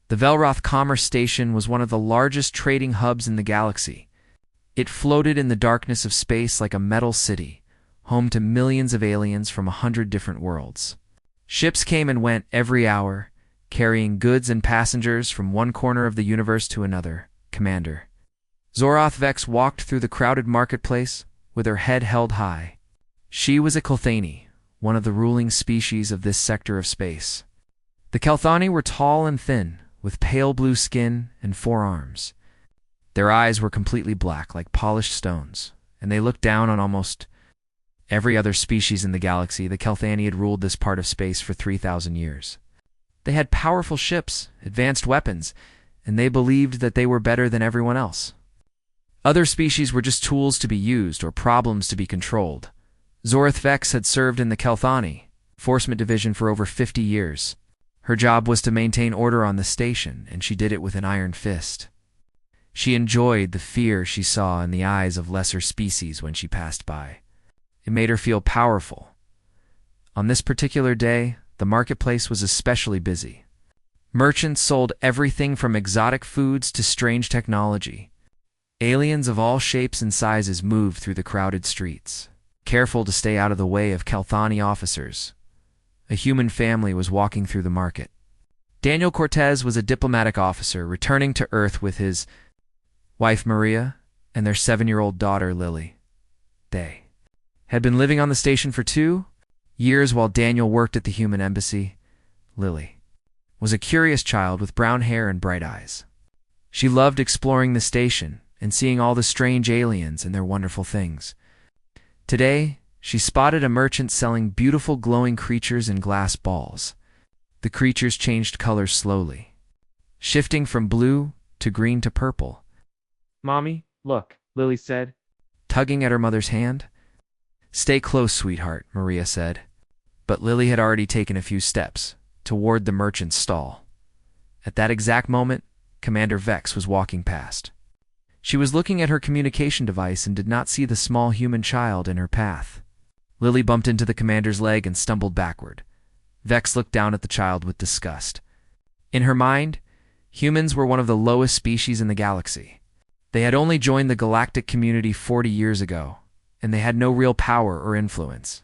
The Velroth Commerce Station was one of the largest trading hubs in the galaxy. It floated in the darkness of space like a metal city, home to millions of aliens from 100 different worlds. Ships came and went every hour, carrying goods and passengers from one corner of the universe to another. Commander Zoroth Vex walked through the crowded marketplace with her head held high. She was a Kelthani, one of the ruling species of this sector of space. The Kelthani were tall and thin, with pale blue skin and 4 arms. Their eyes were completely black, like polished stones, and they looked down on almost every other species in the galaxy. The Kelthani had ruled this part of space for 3,000 years. They had powerful ships, advanced weapons, and they believed that they were better than everyone else. Other species were just tools to be used or problems to be controlled. Zoroth Vex had served in the Kelthani Enforcement Division for over 50 years. Her job was to maintain order on the station, and she did it with an iron fist. She enjoyed the fear she saw in the eyes of lesser species when she passed by. It made her feel powerful. On this particular day, the marketplace was especially busy. Merchants sold everything from exotic foods to strange technology. Aliens of all shapes and sizes moved through the crowded streets, careful to stay out of the way of Kelthani officers. A human family was walking through the market. Daniel Cortez was a diplomatic officer returning to Earth with his wife Maria and their 7-year-old daughter Lily. They had been living on the station for 2 years while Daniel worked at the human embassy. Lily was a curious child with brown hair and bright eyes. She loved exploring the station and seeing all the strange aliens and their wonderful things. Today, she spotted a merchant selling beautiful glowing creatures in glass balls. The creatures changed colors slowly, shifting from blue to green to purple. "Mommy, look," Lily said, tugging at her mother's hand. "Stay close, sweetheart," Maria said. But Lily had already taken a few steps toward the merchant's stall. At that exact moment, Commander Vex was walking past. She was looking at her communication device and did not see the small human child in her path. Lily bumped into the commander's leg and stumbled backward. Vex looked down at the child with disgust. In her mind, humans were one of the lowest species in the galaxy. They had only joined the galactic community 40 years ago, and they had no real power or influence.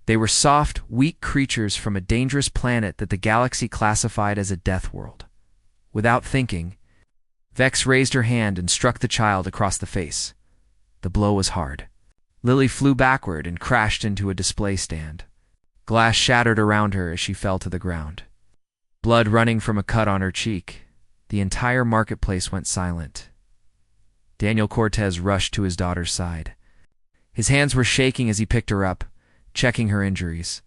They were soft, weak creatures from a dangerous planet that the galaxy classified as a death world. Without thinking, Vex raised her hand and struck the child across the face. The blow was hard. Lily flew backward and crashed into a display stand. Glass shattered around her as she fell to the ground. Blood running from a cut on her cheek. The entire marketplace went silent. Daniel Cortez rushed to his daughter's side. His hands were shaking as he picked her up, checking her injuries.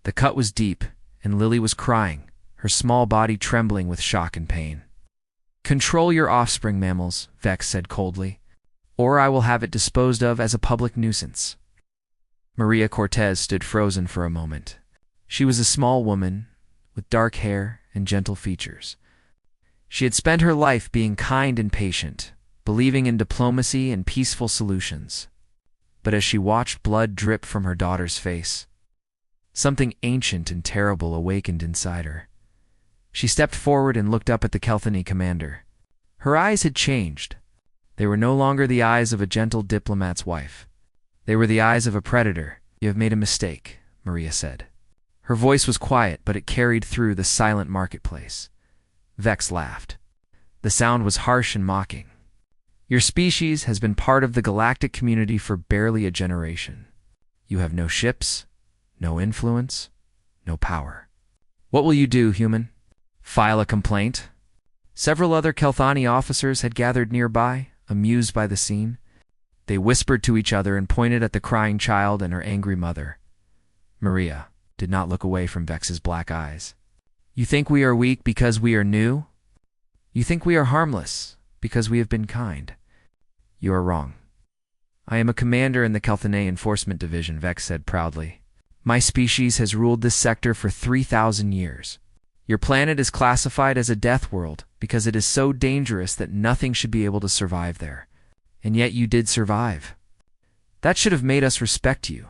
The cut was deep, and Lily was crying, her small body trembling with shock and pain. "Control your offspring, mammals," Vex said coldly, "or I will have it disposed of as a public nuisance." Maria Cortez stood frozen for a moment. She was a small woman with dark hair and gentle features. She had spent her life being kind and patient, believing in diplomacy and peaceful solutions. But as she watched blood drip from her daughter's face, something ancient and terrible awakened inside her. She stepped forward and looked up at the Kelthani commander. Her eyes had changed. They were no longer the eyes of a gentle diplomat's wife. They were the eyes of a predator. "You have made a mistake," Maria said. Her voice was quiet, but it carried through the silent marketplace. Vex laughed. The sound was harsh and mocking. "Your species has been part of the galactic community for barely a generation. You have no ships, no influence, no power. What will you do, human? File a complaint?" Several other Kelthani officers had gathered nearby, amused by the scene. They whispered to each other and pointed at the crying child and her angry mother. Maria did not look away from Vex's black eyes. "You think we are weak because we are new? You think we are harmless because we have been kind? You are wrong. I am a commander in the Kelthani Enforcement Division," Vex said proudly. "My species has ruled this sector for 3,000 years. Your planet is classified as a death world because it is so dangerous that nothing should be able to survive there. And yet you did survive. That should have made us respect you.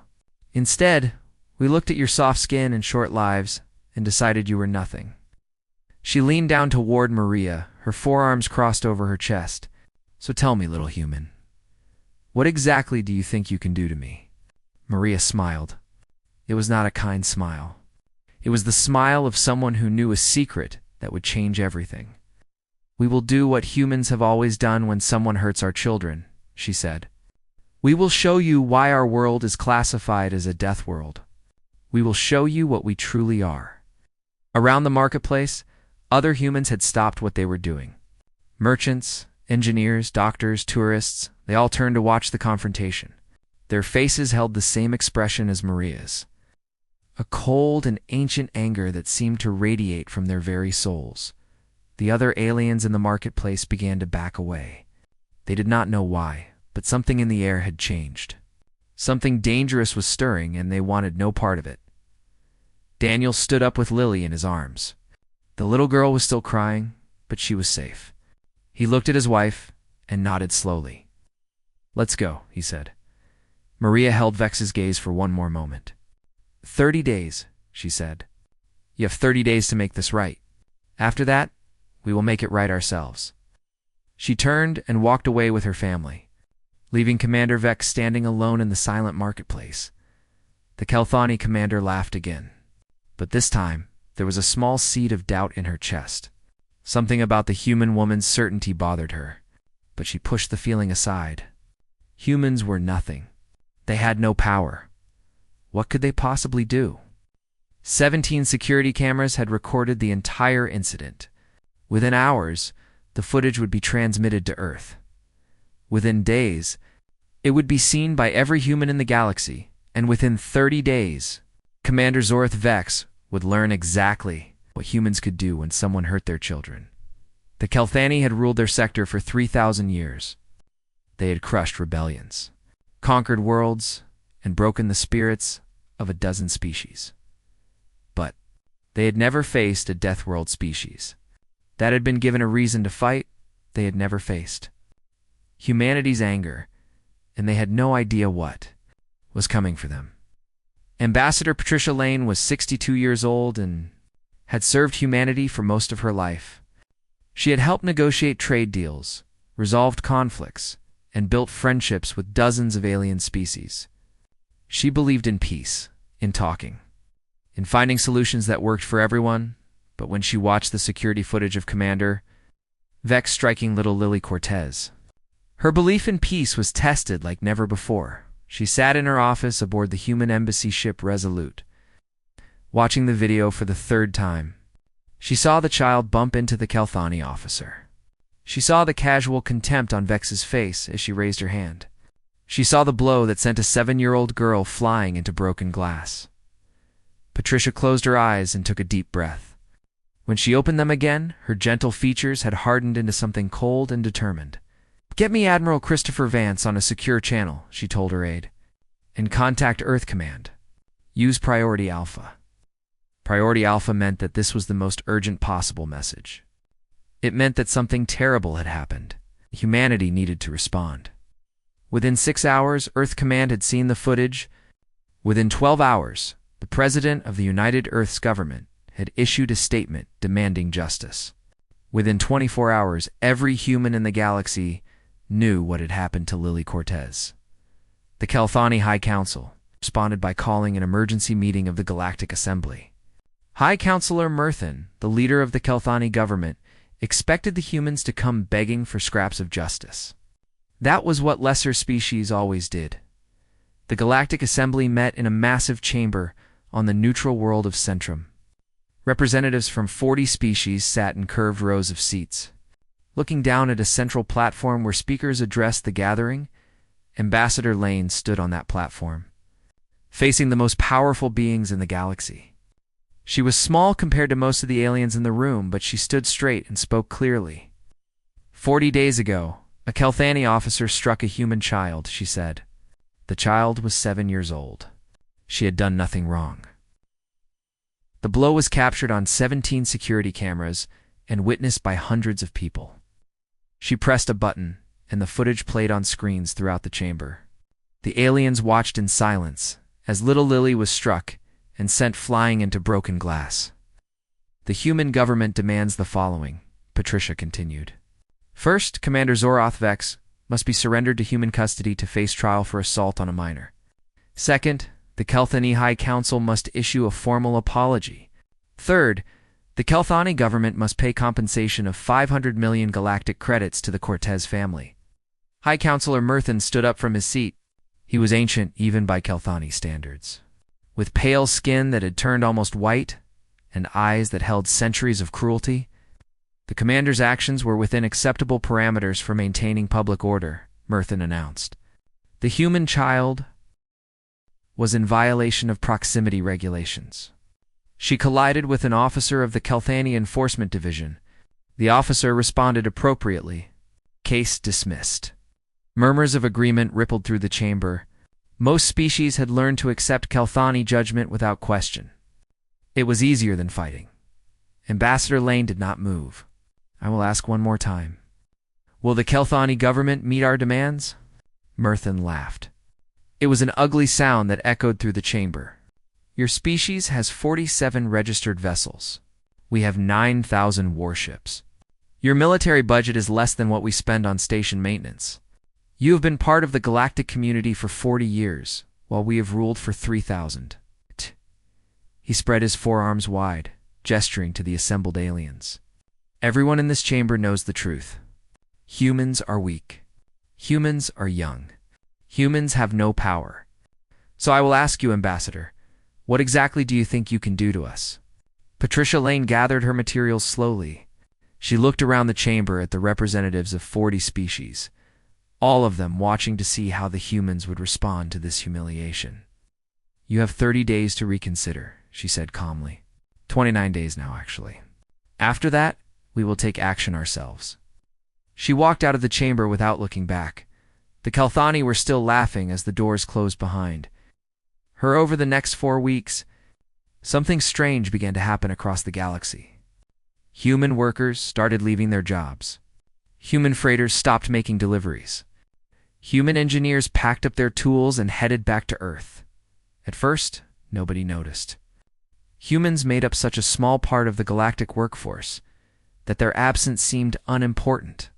Instead, we looked at your soft skin and short lives and decided you were nothing." She leaned down toward Maria, her forearms crossed over her chest. So tell me, little human, what exactly do you think you can do to me? Maria smiled. It was not a kind smile. It was the smile of someone who knew a secret that would change everything. We will do what humans have always done when someone hurts our children, she said. We will show you why our world is classified as a death world. We will show you what we truly are. Around the marketplace, other humans had stopped what they were doing. Merchants, engineers, doctors, tourists, they all turned to watch the confrontation. Their faces held the same expression as Maria's. A cold and ancient anger that seemed to radiate from their very souls. The other aliens in the marketplace began to back away. They did not know why, but something in the air had changed. Something dangerous was stirring, and they wanted no part of it. Daniel stood up with Lily in his arms. The little girl was still crying, but she was safe. He looked at his wife and nodded slowly. Let's go, he said. Maria held Vex's gaze for one more moment. 30 days, she said. You have 30 days to make this right. After that, we will make it right ourselves. She turned and walked away with her family, leaving Commander Vex standing alone in the silent marketplace. The Kelthani commander laughed again. But this time, there was a small seed of doubt in her chest. Something about the human woman's certainty bothered her, but she pushed the feeling aside. Humans were nothing. They had no power. What could they possibly do? 17 security cameras had recorded the entire incident. Within hours, the footage would be transmitted to Earth. Within days, it would be seen by every human in the galaxy, and within 30 days, Commander Zorth Vex would learn exactly what humans could do when someone hurt their children. The Kelthani had ruled their sector for 3,000 years. They had crushed rebellions, conquered worlds, and broken the spirits of a dozen species. But they had never faced a death world species. That had been given a reason to fight they had never faced. Humanity's anger, and they had no idea what was coming for them. Ambassador Patricia Lane was 62 years old and had served humanity for most of her life. She had helped negotiate trade deals, resolved conflicts, and built friendships with dozens of alien species. She believed in peace, in talking, in finding solutions that worked for everyone, but when she watched the security footage of Commander Vex striking little Lily Cortez, her belief in peace was tested like never before. She sat in her office aboard the human embassy ship Resolute, watching the video for the third time. She saw the child bump into the Kelthani officer. She saw the casual contempt on Vex's face as she raised her hand. She saw the blow that sent a 7-year-old girl flying into broken glass. Patricia closed her eyes and took a deep breath. When she opened them again, her gentle features had hardened into something cold and determined. Get me Admiral Christopher Vance on a secure channel, she told her aide, and contact Earth Command. Use Priority Alpha. Priority Alpha meant that this was the most urgent possible message. It meant that something terrible had happened. Humanity needed to respond. Within 6 hours, Earth Command had seen the footage. Within 12 hours, the President of the United Earth's government had issued a statement demanding justice. Within 24 hours, every human in the galaxy knew what had happened to Lily Cortez. The Kelthani High Council responded by calling an emergency meeting of the Galactic Assembly. High Counselor Murthan, the leader of the Kelthani government, expected the humans to come begging for scraps of justice. That was what lesser species always did. The Galactic Assembly met in a massive chamber on the neutral world of Centrum. Representatives from 40 species sat in curved rows of seats. Looking down at a central platform where speakers addressed the gathering, Ambassador Lane stood on that platform, facing the most powerful beings in the galaxy. She was small compared to most of the aliens in the room, but she stood straight and spoke clearly. 40 days ago, a Kelthani officer struck a human child, she said. The child was 7 years old. She had done nothing wrong. The blow was captured on 17 security cameras and witnessed by hundreds of people. She pressed a button, and the footage played on screens throughout the chamber. The aliens watched in silence as little Lily was struck and sent flying into broken glass. The human government demands the following, Patricia continued. First, Commander Zoroth Vex must be surrendered to human custody to face trial for assault on a minor. Second, the Kelthani High Council must issue a formal apology. Third, the Kelthani government must pay compensation of 500 million galactic credits to the Cortez family. High Counselor Murthan stood up from his seat. He was ancient even by Kelthani standards. With pale skin that had turned almost white and eyes that held centuries of cruelty, the commander's actions were within acceptable parameters for maintaining public order, Murthan announced. The human child was in violation of proximity regulations. She collided with an officer of the Kelthani Enforcement Division. The officer responded appropriately. Case dismissed. Murmurs of agreement rippled through the chamber. Most species had learned to accept Kelthani judgment without question. It was easier than fighting. Ambassador Lane did not move. I will ask one more time. Will the Kelthani government meet our demands? Murthan laughed. It was an ugly sound that echoed through the chamber. Your species has 47 registered vessels. We have 9,000 warships. Your military budget is less than what we spend on station maintenance. You have been part of the galactic community for 40 years, while we have ruled for 3,000. He spread his forearms wide, gesturing to the assembled aliens. Everyone in this chamber knows the truth. Humans are weak. Humans are young. Humans have no power. So I will ask you, Ambassador, what exactly do you think you can do to us? Patricia Lane gathered her materials slowly. She looked around the chamber at the representatives of 40 species, all of them watching to see how the humans would respond to this humiliation. You have 30 days to reconsider, she said calmly. 29 days now, actually. After that, we will take action ourselves. She walked out of the chamber without looking back. The Kelthani were still laughing as the doors closed behind her. Over the next 4 weeks, something strange began to happen across the galaxy. Human workers started leaving their jobs. Human freighters stopped making deliveries. Human engineers packed up their tools and headed back to Earth. At first, nobody noticed. Humans made up such a small part of the galactic workforce that their absence seemed unimportant.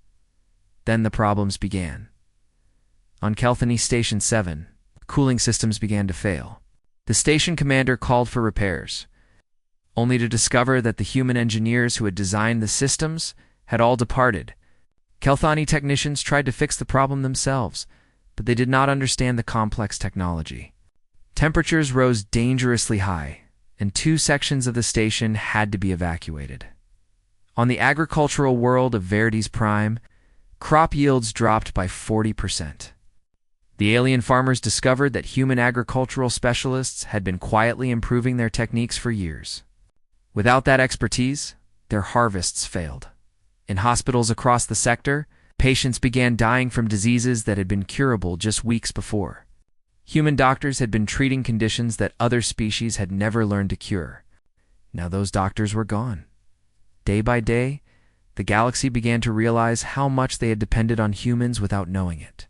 Then the problems began. On Kelthani Station 7, cooling systems began to fail. The station commander called for repairs, only to discover that the human engineers who had designed the systems had all departed. Kelthani technicians tried to fix the problem themselves, but they did not understand the complex technology. Temperatures rose dangerously high, and 2 sections of the station had to be evacuated. On the agricultural world of Verdes Prime, crop yields dropped by 40%. The alien farmers discovered that human agricultural specialists had been quietly improving their techniques for years. Without that expertise, their harvests failed. In hospitals across the sector, patients began dying from diseases that had been curable just weeks before. Human doctors had been treating conditions that other species had never learned to cure. Now those doctors were gone. Day by day, the galaxy began to realize how much they had depended on humans without knowing it.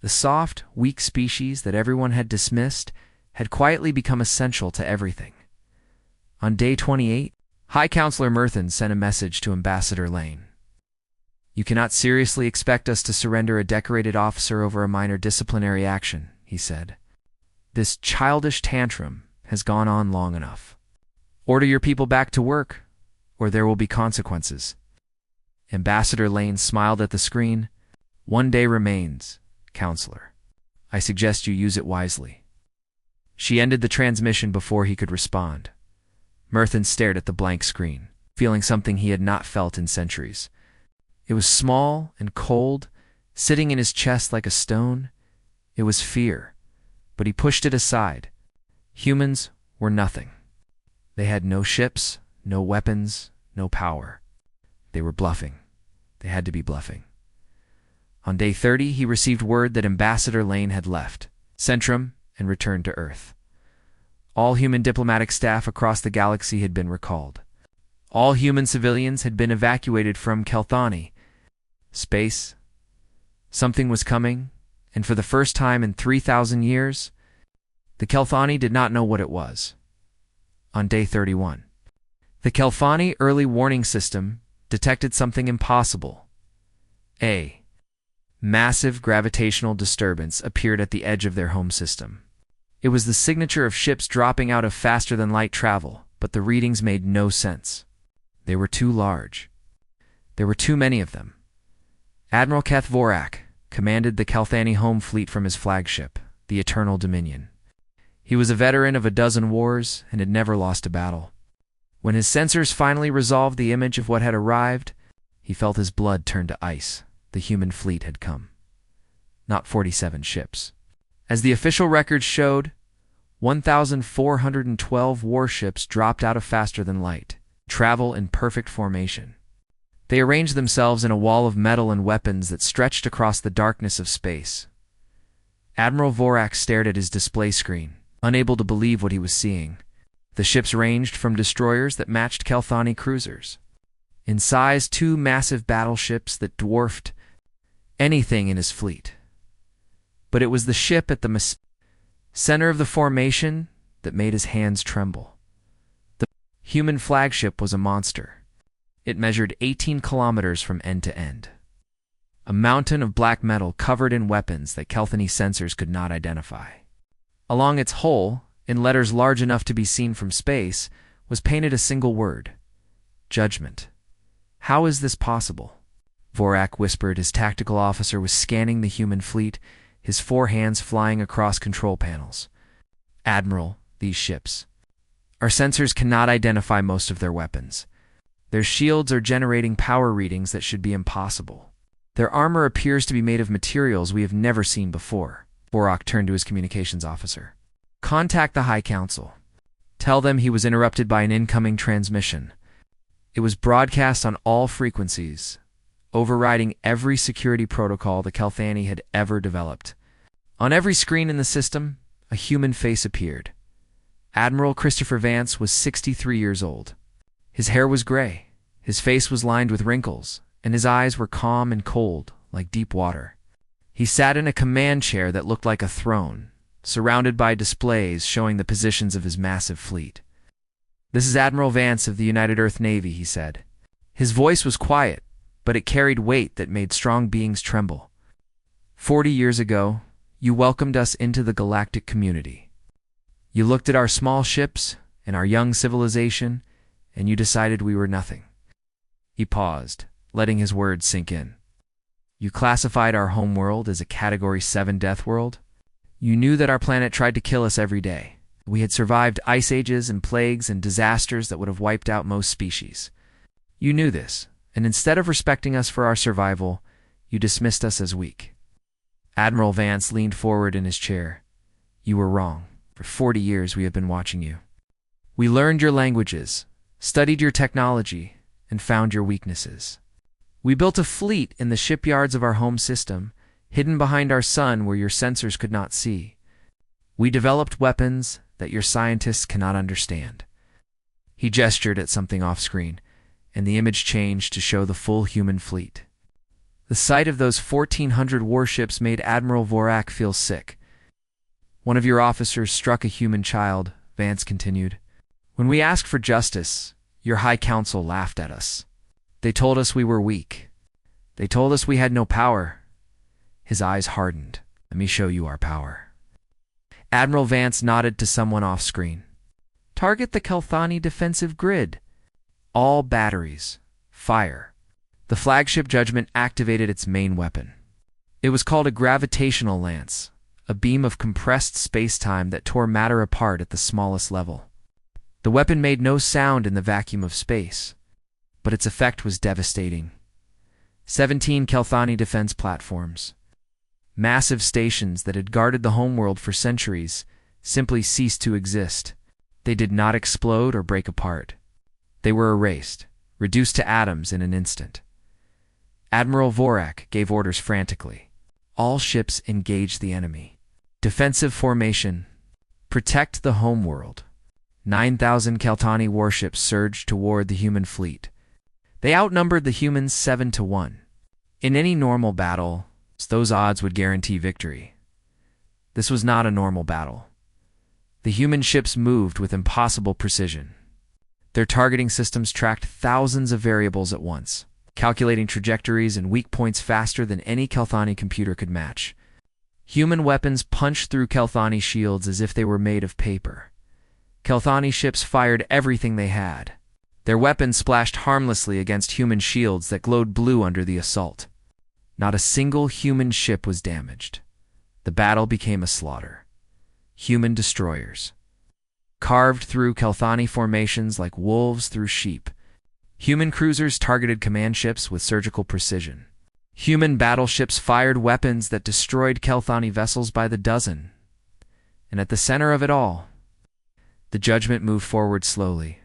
The soft, weak species that everyone had dismissed had quietly become essential to everything. On day 28, High Counselor Murthan sent a message to Ambassador Lane. You cannot seriously expect us to surrender a decorated officer over a minor disciplinary action, he said. This childish tantrum has gone on long enough. Order your people back to work, or there will be consequences. Ambassador Lane smiled at the screen. One day remains, Counselor. I suggest you use it wisely. She ended the transmission before he could respond. Murthan stared at the blank screen, feeling something he had not felt in centuries. It was small and cold, sitting in his chest like a stone. It was fear, but he pushed it aside. Humans were nothing. They had no ships, no weapons, no power. They were bluffing. They had to be bluffing. On day 30, he received word that Ambassador Lane had left Centrum and returned to Earth. All human diplomatic staff across the galaxy had been recalled. All human civilians had been evacuated from Kelthani. Space. Something was coming, and for the first time in 3,000 years, the Kelthani did not know what it was. On day 31, The Kelthani early warning system detected something impossible. A massive gravitational disturbance appeared at the edge of their home system. It was the signature of ships dropping out of faster-than-light travel, but the readings made no sense. They were too large. There were too many of them. Admiral Keth Vorak commanded the Kelthani home fleet from his flagship, the Eternal Dominion. He was a veteran of a dozen wars and had never lost a battle. When his sensors finally resolved the image of what had arrived, he felt his blood turn to ice. The human fleet had come. Not 47 ships. As the official records showed, 1,412 warships dropped out of faster-than-light travel in perfect formation. They arranged themselves in a wall of metal and weapons that stretched across the darkness of space. Admiral Vorak stared at his display screen, unable to believe what he was seeing. The ships ranged from destroyers that matched Kelthani cruisers. In size, 2 massive battleships that dwarfed anything in his fleet. But it was the ship at the center of the formation that made his hands tremble. The human flagship was a monster. It measured 18 kilometers from end to end. A mountain of black metal covered in weapons that Kelthani sensors could not identify. Along its hull, in letters large enough to be seen from space, was painted a single word: Judgment. How is this possible? Vorak whispered. His tactical officer was scanning the human fleet, his 4 hands flying across control panels. Admiral, these ships. Our sensors cannot identify most of their weapons. Their shields are generating power readings that should be impossible. Their armor appears to be made of materials we have never seen before. Vorak turned to his communications officer. Contact the High Council. Tell them he was interrupted by an incoming transmission. It was broadcast on all frequencies, overriding every security protocol the Kelthani had ever developed. On every screen in the system, a human face appeared. Admiral Christopher Vance was 63 years old. His hair was gray, his face was lined with wrinkles, and his eyes were calm and cold, like deep water. He sat in a command chair that looked like a throne, surrounded by displays showing the positions of his massive fleet. This is Admiral Vance of the United Earth Navy, he said. His voice was quiet, but it carried weight that made strong beings tremble. 40 years ago, you welcomed us into the galactic community. You looked at our small ships and our young civilization, and you decided we were nothing. He paused, letting his words sink in. You classified our homeworld as a Category 7 death world. You knew that our planet tried to kill us every day. We had survived ice ages and plagues and disasters that would have wiped out most species. You knew this, and instead of respecting us for our survival, you dismissed us as weak. Admiral Vance leaned forward in his chair. You were wrong. For 40 years we have been watching you. We learned your languages, studied your technology, and found your weaknesses. We built a fleet in the shipyards of our home system, hidden behind our sun where your sensors could not see. We developed weapons that your scientists cannot understand. He gestured at something off-screen, and the image changed to show the full human fleet. The sight of those 1,400 warships made Admiral Vorak feel sick. One of your officers struck a human child, Vance continued. When we asked for justice, your High Council laughed at us. They told us we were weak. They told us we had no power. His eyes hardened. Let me show you our power. Admiral Vance nodded to someone off-screen. Target the Kelthani defensive grid. All batteries. Fire. The flagship Judgment activated its main weapon. It was called a gravitational lance, a beam of compressed space-time that tore matter apart at the smallest level. The weapon made no sound in the vacuum of space, but its effect was devastating. 17 Kelthani defense platforms, massive stations that had guarded the homeworld for centuries, simply ceased to exist. They did not explode or break apart. They were erased, reduced to atoms in an instant. Admiral Vorak gave orders frantically. All ships engaged the enemy. Defensive formation. Protect the homeworld. 9,000 Kelthani warships surged toward the human fleet. They outnumbered the humans 7-1. In any normal battle, those odds would guarantee victory. This was not a normal battle. The human ships moved with impossible precision. Their targeting systems tracked thousands of variables at once, calculating trajectories and weak points faster than any Kelthani computer could match. Human weapons punched through Kelthani shields as if they were made of paper. Kelthani ships fired everything they had. Their weapons splashed harmlessly against human shields that glowed blue under the assault. Not a single human ship was damaged. The battle became a slaughter. Human destroyers carved through Kelthani formations like wolves through sheep. Human cruisers targeted command ships with surgical precision. Human battleships fired weapons that destroyed Kelthani vessels by the dozen. And at the center of it all, the Judgment moved forward slowly,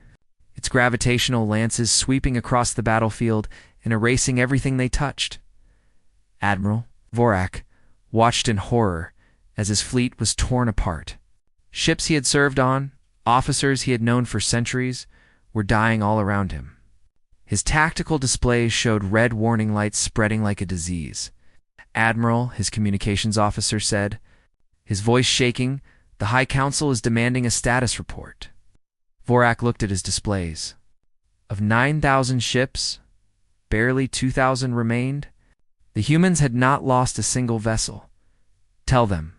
its gravitational lances sweeping across the battlefield and erasing everything they touched. Admiral Vorak watched in horror as his fleet was torn apart. Ships he had served on, officers he had known for centuries, were dying all around him. His tactical displays showed red warning lights spreading like a disease. Admiral, his communications officer said, his voice shaking, "The High Council is demanding a status report." Vorak looked at his displays. Of 9,000 ships, barely 2,000 remained. The humans had not lost a single vessel. "Tell them, ...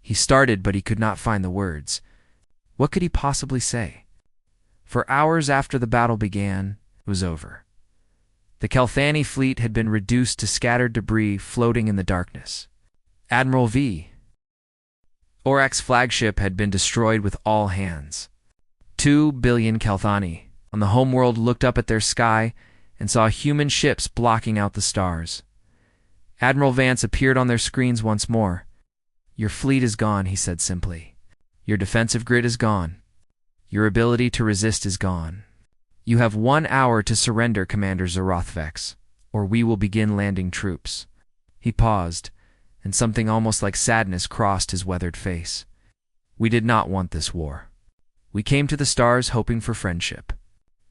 He started, but he could not find the words. What could he possibly say? For hours after the battle began, it was over. The Kelthani fleet had been reduced to scattered debris floating in the darkness. Admiral V. Orak's flagship had been destroyed with all hands. 2 billion Kelthani on the homeworld looked up at their sky and saw human ships blocking out the stars. Admiral Vance appeared on their screens once more. "Your fleet is gone," he said simply. "Your defensive grid is gone. Your ability to resist is gone. You have 1 hour to surrender, Commander Zorothvex, or we will begin landing troops." He paused, and something almost like sadness crossed his weathered face. "We did not want this war. We came to the stars hoping for friendship.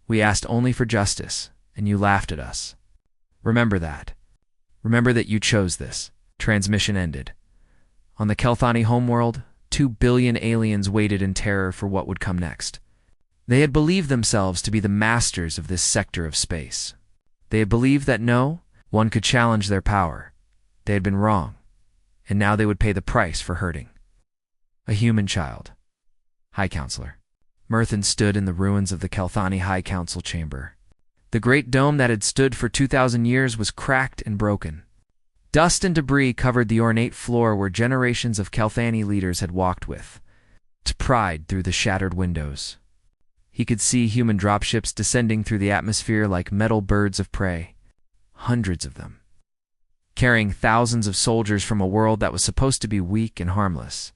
We asked only for justice, and you laughed at us. Remember that. Remember that you chose this." Transmission ended. On the Kelthani homeworld, 2 billion aliens waited in terror for what would come next. They had believed themselves to be the masters of this sector of space. They had believed that no one could challenge their power. They had been wrong, and now they would pay the price for hurting. A human child. High Counselor. Murthan stood in the ruins of the Kelthani High Council chamber. The great dome that had stood for 2,000 years was cracked and broken. Dust and debris covered the ornate floor where generations of Kelthani leaders had walked with pride through the shattered windows. He could see human dropships descending through the atmosphere like metal birds of prey, hundreds of them, carrying thousands of soldiers from a world that was supposed to be weak and harmless.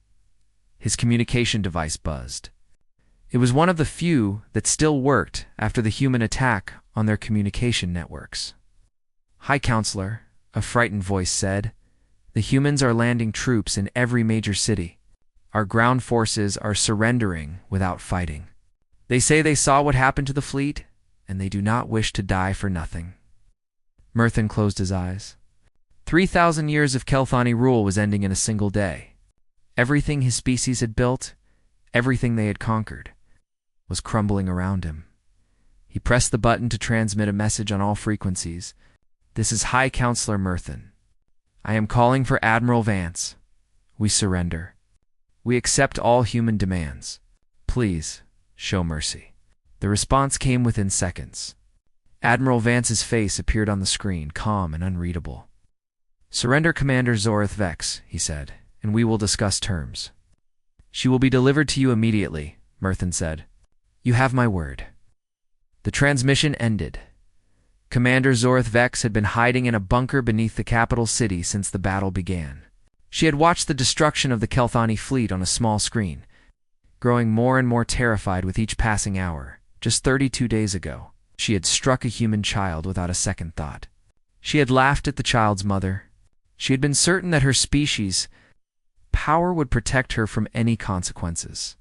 His communication device buzzed. It was one of the few that still worked after the human attack on their communication networks. "High Counselor," a frightened voice said, "the humans are landing troops in every major city. Our ground forces are surrendering without fighting. They say they saw what happened to the fleet, and they do not wish to die for nothing." Murthan closed his eyes. 3,000 years of Kelthani rule was ending in a single day. Everything his species had built, everything they had conquered, was crumbling around him. He pressed the button to transmit a message on all frequencies. "This is High Counselor Murthan. I am calling for Admiral Vance. We surrender. We accept all human demands. Please, show mercy." The response came within seconds. Admiral Vance's face appeared on the screen, calm and unreadable. "Surrender Commander Zorothvex," he said, "and we will discuss terms." "She will be delivered to you immediately," Murthan said. "You have my word." The transmission ended. Commander Zorothvex had been hiding in a bunker beneath the capital city since the battle began. She had watched the destruction of the Kelthani fleet on a small screen, growing more and more terrified with each passing hour. Just 32 days ago, she had struck a human child without a second thought. She had laughed at the child's mother. She had been certain that her species' power would protect her from any consequences.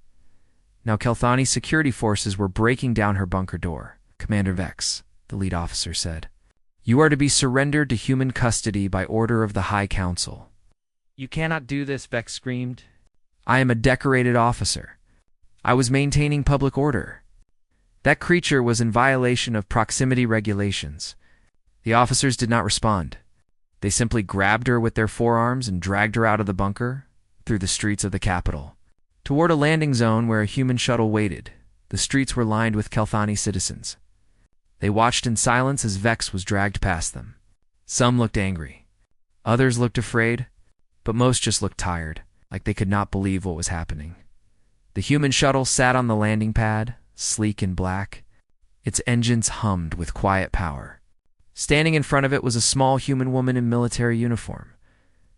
Now Kelthani security forces were breaking down her bunker door. "Commander Vex," the lead officer said, "you are to be surrendered to human custody by order of the High Council." "You cannot do this," Vex screamed. "I am a decorated officer. I was maintaining public order." That creature was in violation of proximity regulations. The officers did not respond. They simply grabbed her with their forearms and dragged her out of the bunker, through the streets of the capital, toward a landing zone where a human shuttle waited. The streets were lined with Kelthani citizens. They watched in silence as Vex was dragged past them. Some looked angry. Others looked afraid, but most just looked tired, like they could not believe what was happening. The human shuttle sat on the landing pad, sleek and black. Its engines hummed with quiet power. Standing in front of it was a small human woman in military uniform.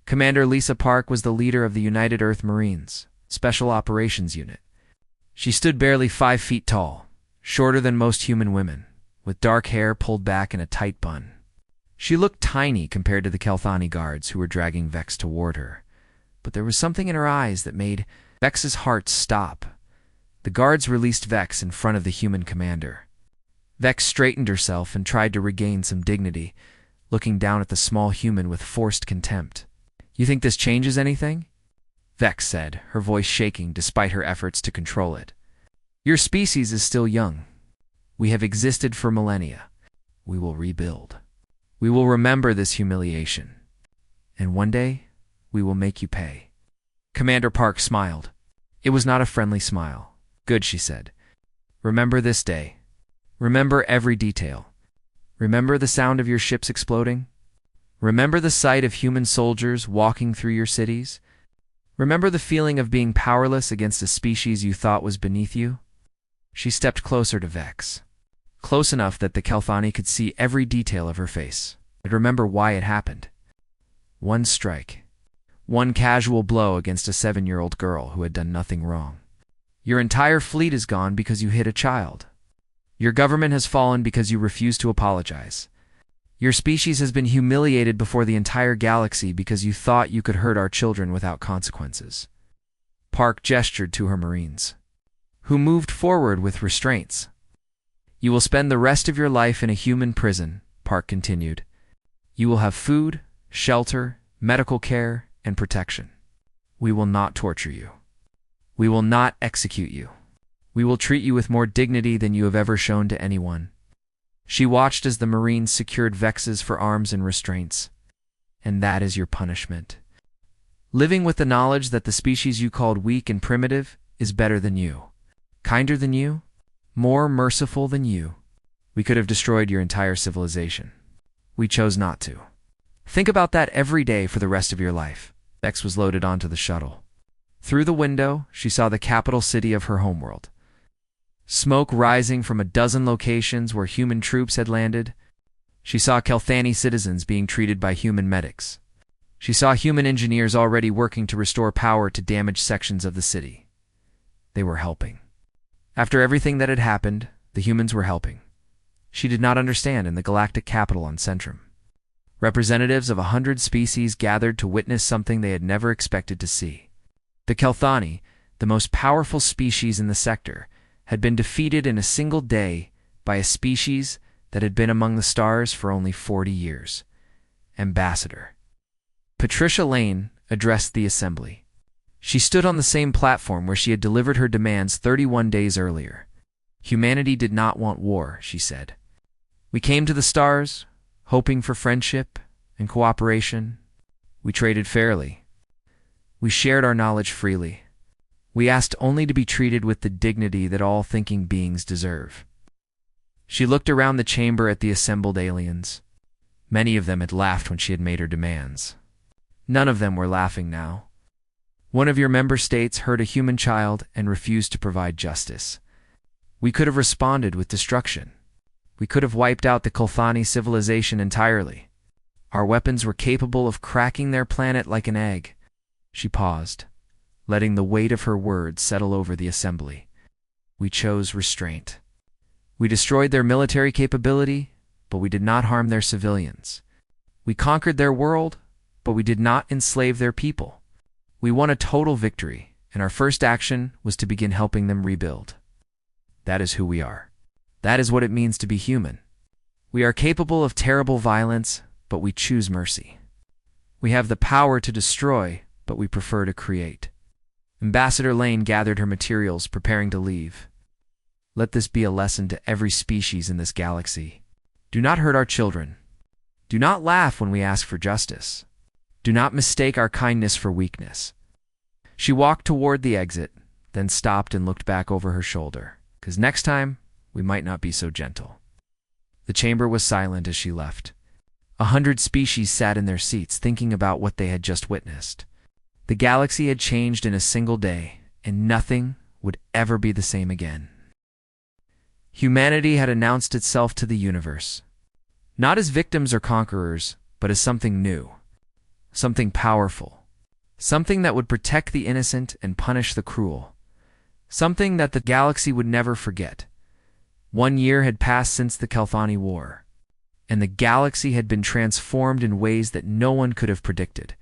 Commander Lisa Park was the leader of the United Earth Marines, Special Operations Unit. She stood barely 5 feet tall, shorter than most human women, with dark hair pulled back in a tight bun. She looked tiny compared to the Kelthani guards who were dragging Vex toward her, but there was something in her eyes that made Vex's heart stop. The guards released Vex in front of the human commander. Vex straightened herself and tried to regain some dignity, looking down at the small human with forced contempt. "You think this changes anything?" Vex said, her voice shaking despite her efforts to control it. "Your species is still young. We have existed for millennia. We will rebuild. We will remember this humiliation. And one day, we will make you pay." Commander Park smiled. It was not a friendly smile. "Good," she said. "Remember this day. Remember every detail. Remember the sound of your ships exploding. Remember the sight of human soldiers walking through your cities. Remember the feeling of being powerless against a species you thought was beneath you." She stepped closer to Vex, close enough that the Kelthani could see every detail of her face and remember why it happened. One strike. One casual blow against a 7-year-old girl who had done nothing wrong. Your entire fleet is gone because you hit a child. Your government has fallen because you refuse to apologize. Your species has been humiliated before the entire galaxy because you thought you could hurt our children without consequences. Park gestured to her Marines, who moved forward with restraints. "You will spend the rest of your life in a human prison," Park continued. "You will have food, shelter, medical care, and protection. We will not torture you. We will not execute you. We will treat you with more dignity than you have ever shown to anyone." She watched as the Marines secured Vexes for arms and restraints. "And that is your punishment. Living with the knowledge that the species you called weak and primitive is better than you, kinder than you, more merciful than you. We could have destroyed your entire civilization. We chose not to. Think about that every day for the rest of your life." Vex was loaded onto the shuttle. Through the window, she saw the capital city of her homeworld. Smoke rising from a dozen locations where human troops had landed. She saw Kelthani citizens being treated by human medics. She saw human engineers already working to restore power to damaged sections of the city. They were helping. After everything that had happened, the humans were helping. She did not understand in the galactic capital on Centrum. Representatives of 100 species gathered to witness something they had never expected to see. The Kelthani, the most powerful species in the sector, had been defeated in a single day by a species that had been among the stars for only 40 years. Ambassador Patricia Lane addressed the assembly. She stood on the same platform where she had delivered her demands 31 days earlier. "Humanity did not want war," she said. "We came to the stars, hoping for friendship and cooperation. We traded fairly. We shared our knowledge freely. We asked only to be treated with the dignity that all thinking beings deserve." She looked around the chamber at the assembled aliens. Many of them had laughed when she had made her demands. None of them were laughing now. "One of your member states hurt a human child and refused to provide justice. We could have responded with destruction. We could have wiped out the Kelthani civilization entirely. Our weapons were capable of cracking their planet like an egg." She paused, letting the weight of her words settle over the assembly. "We chose restraint. We destroyed their military capability, but we did not harm their civilians. We conquered their world, but we did not enslave their people. We won a total victory, and our first action was to begin helping them rebuild. That is who we are. That is what it means to be human. We are capable of terrible violence, but we choose mercy. We have the power to destroy, but we prefer to create." Ambassador Lane gathered her materials, preparing to leave. Let this be a lesson to every species in this galaxy. Do not hurt our children. Do not laugh when we ask for justice. Do not mistake our kindness for weakness. She walked toward the exit, then stopped and looked back over her shoulder, because next time, we might not be so gentle. The chamber was silent as she left. 100 species sat in their seats thinking about what they had just witnessed. The galaxy had changed in a single day, and nothing would ever be the same again. Humanity had announced itself to the universe, not as victims or conquerors, but as something new, something powerful, something that would protect the innocent and punish the cruel, something that the galaxy would never forget. 1 year had passed since the HFY War, and the galaxy had been transformed in ways that no one could have predicted.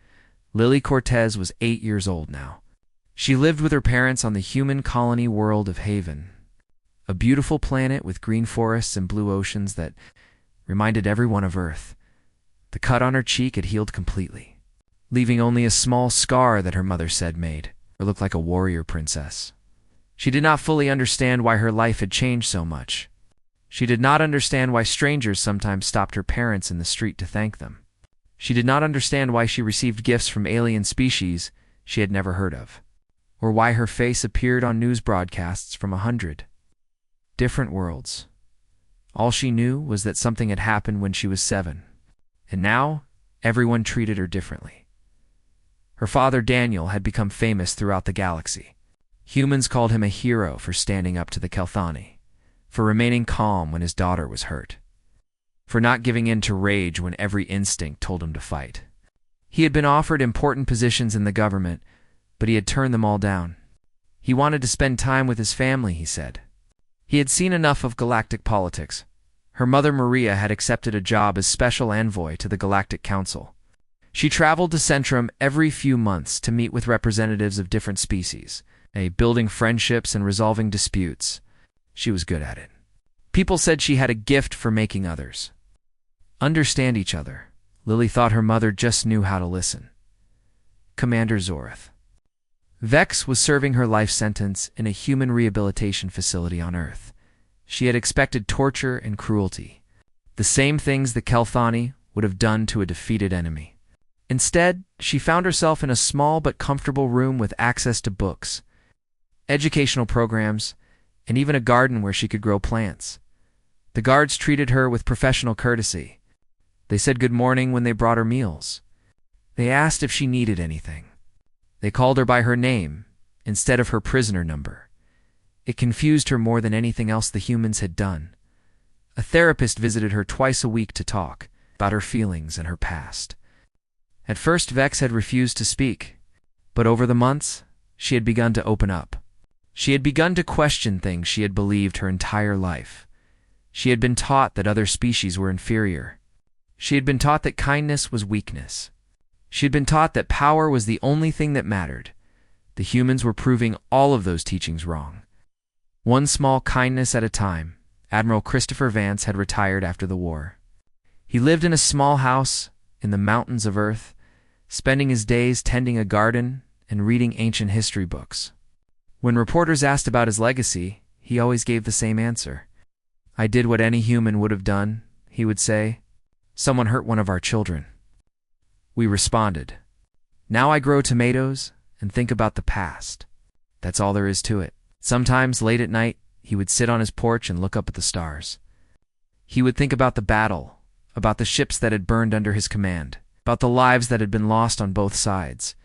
Lily Cortez was 8 years old now. She lived with her parents on the human colony world of Haven, a beautiful planet with green forests and blue oceans that reminded everyone of Earth. The cut on her cheek had healed completely, leaving only a small scar that her mother said made her look like a warrior princess. She did not fully understand why her life had changed so much. She did not understand why strangers sometimes stopped her parents in the street to thank them. She did not understand why she received gifts from alien species she had never heard of, or why her face appeared on news broadcasts from 100 different worlds. All she knew was that something had happened when she was 7, and now everyone treated her differently. Her father, Daniel, had become famous throughout the galaxy. Humans called him a hero for standing up to the HFY, for remaining calm when his daughter was hurt, for not giving in to rage when every instinct told him to fight. He had been offered important positions in the government, but he had turned them all down. He wanted to spend time with his family, he said. He had seen enough of galactic politics. Her mother, Maria, had accepted a job as special envoy to the Galactic Council. She traveled to Centrum every few months to meet with representatives of different species, building friendships and resolving disputes. She was good at it. People said she had a gift for making others understand each other. Lily thought her mother just knew how to listen. Commander Zorith. Vex was serving her life sentence in a human rehabilitation facility on Earth. She had expected torture and cruelty, the same things the HFY would have done to a defeated enemy. Instead, she found herself in a small but comfortable room with access to books, educational programs, and even a garden where she could grow plants. The guards treated her with professional courtesy. They said good morning when they brought her meals. They asked if she needed anything. They called her by her name instead of her prisoner number. It confused her more than anything else the humans had done. A therapist visited her twice a week to talk about her feelings and her past. At first, Vex had refused to speak, but over the months, she had begun to open up. She had begun to question things she had believed her entire life. She had been taught that other species were inferior. She had been taught that kindness was weakness. She had been taught that power was the only thing that mattered. The humans were proving all of those teachings wrong. One small kindness at a time, Admiral Christopher Vance had retired after the war. He lived in a small house in the mountains of Earth, spending his days tending a garden and reading ancient history books. When reporters asked about his legacy, he always gave the same answer. "I did what any human would have done," he would say. "Someone hurt one of our children. We responded. Now I grow tomatoes and think about the past. That's all there is to it." Sometimes, late at night, he would sit on his porch and look up at the stars. He would think about the battle, about the ships that had burned under his command, about the lives that had been lost on both sides.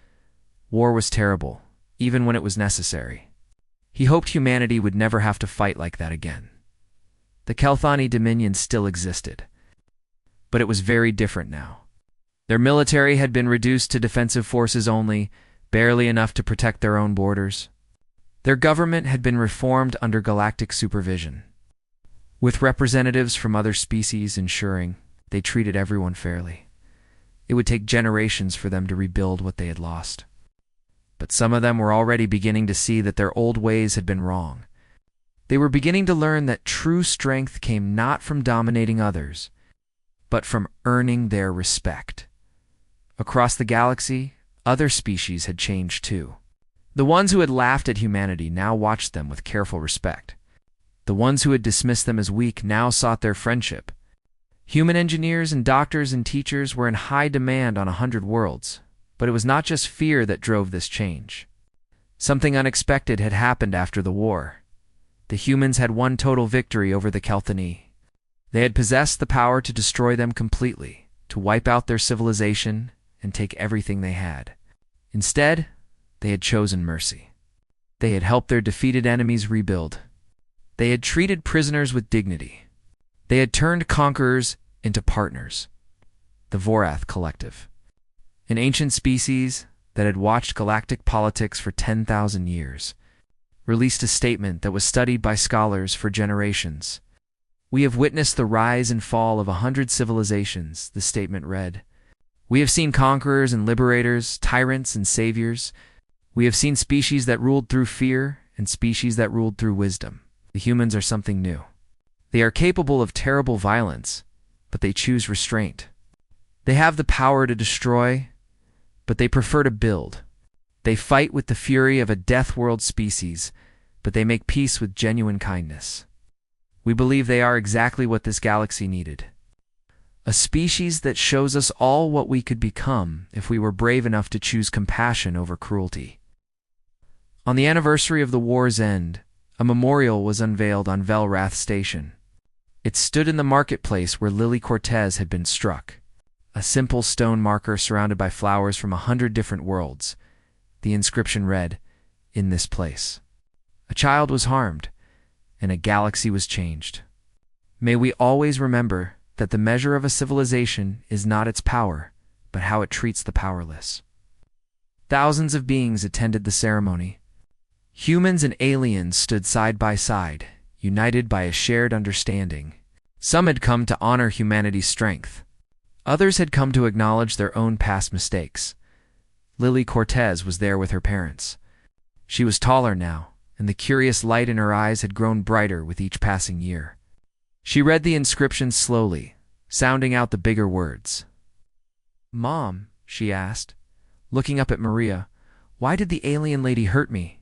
War was terrible, even when it was necessary. He hoped humanity would never have to fight like that again. The HFY Dominion still existed, but it was very different now. Their military had been reduced to defensive forces only, barely enough to protect their own borders. Their government had been reformed under galactic supervision, with representatives from other species ensuring they treated everyone fairly. It would take generations for them to rebuild what they had lost. But some of them were already beginning to see that their old ways had been wrong. They were beginning to learn that true strength came not from dominating others, but from earning their respect. Across the galaxy, other species had changed too. The ones who had laughed at humanity now watched them with careful respect. The ones who had dismissed them as weak now sought their friendship. Human engineers and doctors and teachers were in high demand on 100 worlds, but it was not just fear that drove this change. Something unexpected had happened after the war. The humans had won total victory over the Kelthani. They had possessed the power to destroy them completely, to wipe out their civilization and take everything they had. Instead, they had chosen mercy. They had helped their defeated enemies rebuild. They had treated prisoners with dignity. They had turned conquerors into partners. The Vorath Collective, an ancient species that had watched galactic politics for 10,000 years, released a statement that was studied by scholars for generations. "We have witnessed the rise and fall of 100 civilizations," the statement read. "We have seen conquerors and liberators, tyrants and saviors. We have seen species that ruled through fear and species that ruled through wisdom. The humans are something new. They are capable of terrible violence, but they choose restraint. They have the power to destroy, but they prefer to build. They fight with the fury of a Deathworld species, but they make peace with genuine kindness. We believe they are exactly what this galaxy needed. A species that shows us all what we could become if we were brave enough to choose compassion over cruelty." On the anniversary of the war's end, a memorial was unveiled on Velrath Station. It stood in the marketplace where Lily Cortez had been struck. A simple stone marker surrounded by flowers from 100 different worlds. The inscription read, "In this place. A child was harmed, and a galaxy was changed. May we always remember that the measure of a civilization is not its power, but how it treats the powerless." Thousands of beings attended the ceremony. Humans and aliens stood side by side, united by a shared understanding. Some had come to honor humanity's strength. Others had come to acknowledge their own past mistakes. Lily Cortez was there with her parents. She was taller now, and the curious light in her eyes had grown brighter with each passing year. She read the inscription slowly, sounding out the bigger words. "Mom," she asked, looking up at Maria, "why did the alien lady hurt me?"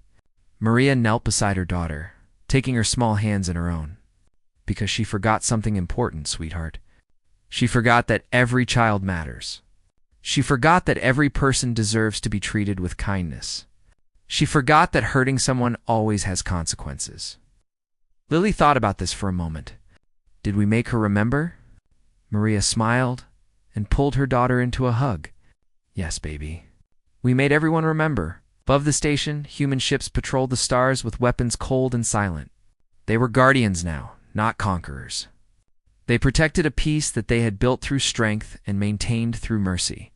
Maria knelt beside her daughter, taking her small hands in her own. "Because she forgot something important, sweetheart. She forgot that every child matters. She forgot that every person deserves to be treated with kindness. She forgot that hurting someone always has consequences." Lily thought about this for a moment. Did we make her remember? Maria smiled and pulled her daughter into a hug. "Yes, baby. We made everyone remember." Above the station, human ships patrolled the stars with weapons cold and silent. They were guardians now, not conquerors. They protected a peace that they had built through strength and maintained through mercy.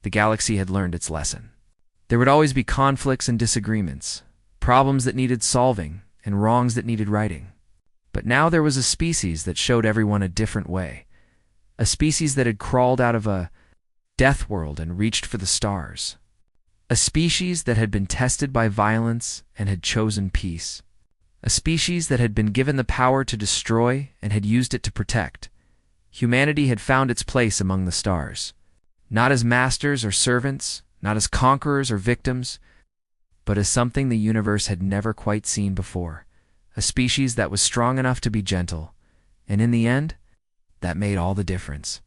The galaxy had learned its lesson. There would always be conflicts and disagreements, problems that needed solving and wrongs that needed righting. But now there was a species that showed everyone a different way. A species that had crawled out of a death world and reached for the stars. A species that had been tested by violence and had chosen peace. A species that had been given the power to destroy and had used it to protect. Humanity had found its place among the stars. Not as masters or servants, not as conquerors or victims, but as something the universe had never quite seen before. A species that was strong enough to be gentle. And in the end, that made all the difference.